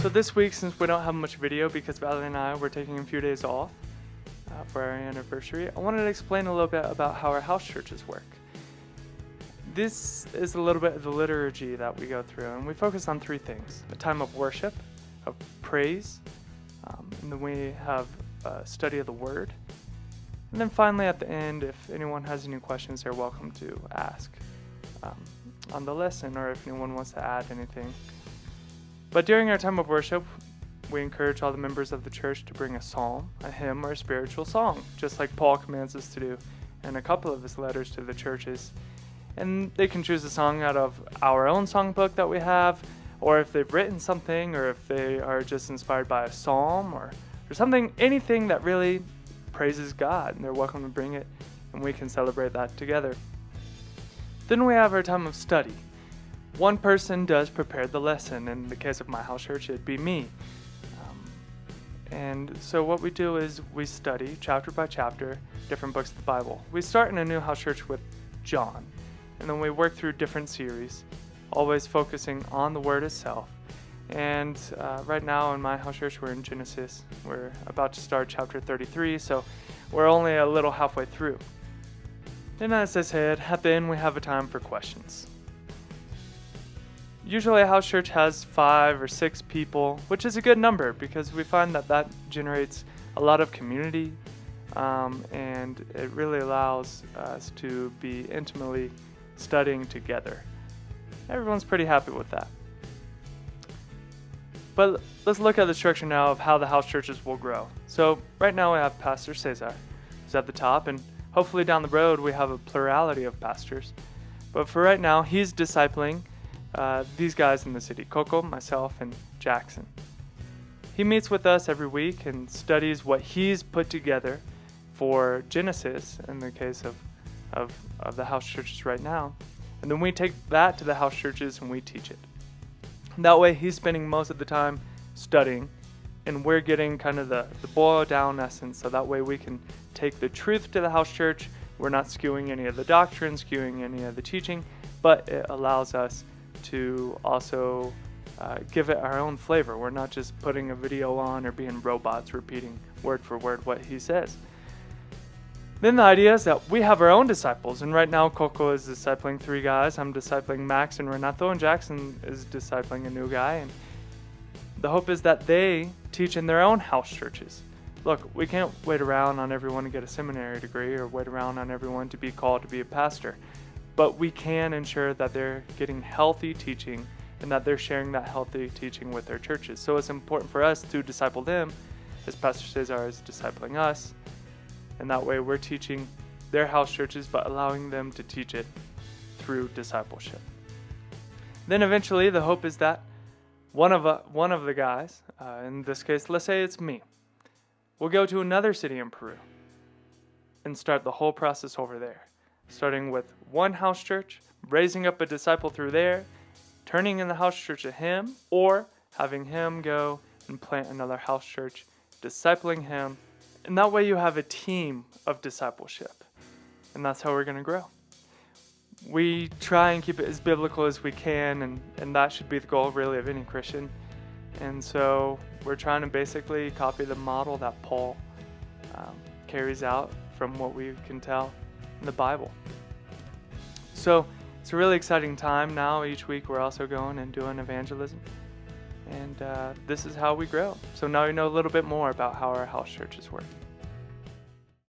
So this week, since we don't have much video because Valerie and I were taking a few days off for our anniversary, I wanted to explain a little bit about how our house churches work. This is a little bit of the liturgy that we go through, and we focus on three things: a time of worship, of praise, and then we have a study of the Word. And then finally at the end, if anyone has any questions, they're welcome to ask on the lesson, or if anyone wants to add anything. But during our time of worship, we encourage all the members of the church to bring a psalm, a hymn, or a spiritual song, just like Paul commands us to do in a couple of his letters to the churches. And they can choose a song out of our own songbook that we have, or if they've written something, or if they are just inspired by a psalm or something, anything that really praises God, and they're welcome to bring it, and we can celebrate that together. Then we have our time of study. One person does prepare the lesson. In the case of my house church, it'd be me. And so what we do is we study chapter by chapter different books of the Bible. We start in a new house church with John, and then we work through different series, always focusing on the Word itself. And right now in my house church, we're in Genesis. We're about to start chapter 33, so we're only a little halfway through. Then as I said, at the end we have a time for questions. Usually a house church has 5 or 6 people, which is a good number because we find that generates a lot of community, and it really allows us to be intimately studying together. Everyone's pretty happy with that. But let's look at the structure now of how the house churches will grow. So right now we have Pastor Cesar, who's at the top, and hopefully down the road we have a plurality of pastors. But for right now, he's discipling these guys in the city: Coco, myself, and Jackson. He meets with us every week and studies what he's put together for Genesis, in the case of the house churches right now. And then we take that to the house churches and we teach it. That way he's spending most of the time studying, and we're getting kind of the boiled down essence, so that way we can take the truth to the house church. We're not skewing any of the doctrine, skewing any of the teaching, but it allows us to also give it our own flavor. We're not just putting a video on or being robots repeating word for word what he says. Then the idea is that we have our own disciples, and right now Coco is discipling 3 guys. I'm discipling Max and Renato, and Jackson is discipling a new guy. And the hope is that they teach in their own house churches. Look, we can't wait around on everyone to get a seminary degree or wait around on everyone to be called to be a pastor. But we can ensure that they're getting healthy teaching and that they're sharing that healthy teaching with their churches. So it's important for us to disciple them as Pastor Cesar is discipling us. And that way we're teaching their house churches, but allowing them to teach it through discipleship. Then eventually the hope is that one of the guys, in this case, let's say it's me, will go to another city in Peru and start the whole process over there. Starting with one house church, raising up a disciple through there, turning in the house church to him, or having him go and plant another house church, discipling him. And that way you have a team of discipleship. And that's how we're going to grow. We try and keep it as biblical as we can, and that should be the goal really of any Christian. And so we're trying to basically copy the model that Paul carries out from what we can tell in the Bible. So it's a really exciting time now. Each week we're also going and doing evangelism. And this is how we grow. So now you know a little bit more about how our house churches work.